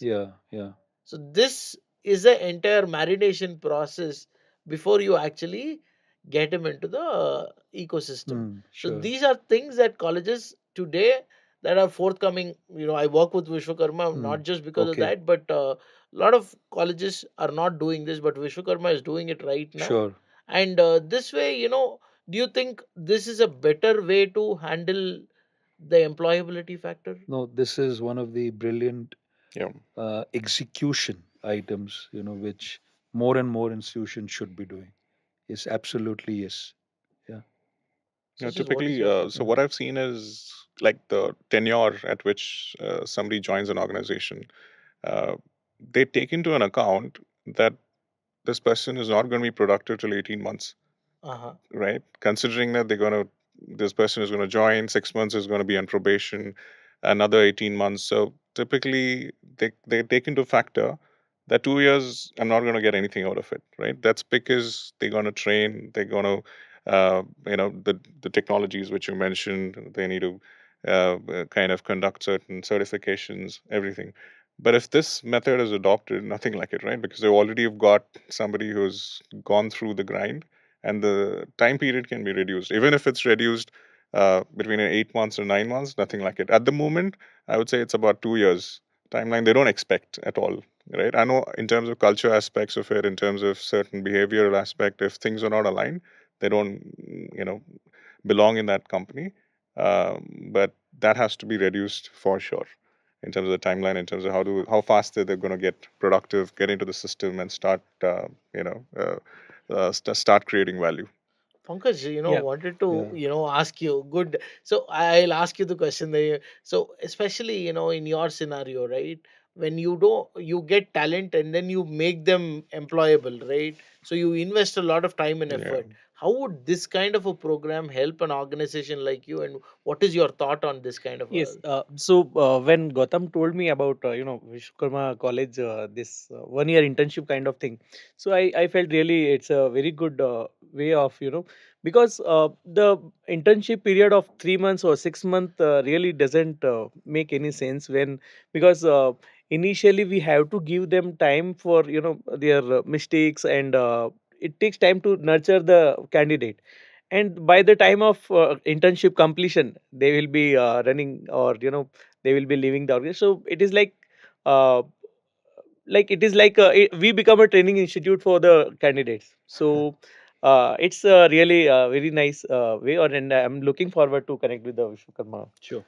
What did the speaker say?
Yeah, yeah. So this is an entire marination process before you actually get him into the ecosystem. So Sure. these are things that colleges today that are forthcoming. I work with Vishwakarma not just because of Okay. that, but a lot of colleges are not doing this, but Vishwakarma is doing it right now. Sure. And this way, do you think this is a better way to handle the employability factor? No, this is one of the brilliant Yeah. execution items, which more and more institutions should be doing. Yes, absolutely, yes. Yeah. Such as what is Typically, your take? so what I've seen is like the tenure at which somebody joins an organization. Uh, they take into an account that this person is not going to be productive till 18 months, Uh-huh. right? Considering that this person is going to join, 6 months is going to be on probation, another 18 months. So typically, they take into factor that 2 years, I'm not going to get anything out of it, right? That's because they're going to train, they're going to, the technologies which you mentioned, they need to kind of conduct certain certifications, everything. But if this method is adopted, nothing like it, right? Because they already have got somebody who's gone through the grind, and the time period can be reduced. Even if it's reduced between 8 months or 9 months, nothing like it. At the moment, I would say it's about 2 years timeline. They don't expect at all, right? I know in terms of culture aspects of it, in terms of certain behavioral aspect, if things are not aligned, they don't, belong in that company. But that has to be reduced for sure in terms of the timeline, in terms of how fast they're going to get productive, get into the system, and start start creating value. Pankaj, Yeah. wanted to, Yeah. ask you. Good. So I'll ask you the question there. So especially, in your scenario, right? When you get talent and then you make them employable, right? So you invest a lot of time and Yeah. effort. How would this kind of a program help an organization like you? And what is your thought on this kind of a? Yes. So when Gautam told me about Vishwakarma College, this 1 year internship kind of thing, so I felt really it's a very good way of because the internship period of 3 months or 6 months really doesn't make any sense when because initially we have to give them time for their mistakes and it takes time to nurture the candidate, and by the time of internship completion they will be running or they will be leaving the organization. So it is uh, we become a training institute for the candidates. So it's really a very nice way, and I'm looking forward to connect with the Vishwakarma. Sure.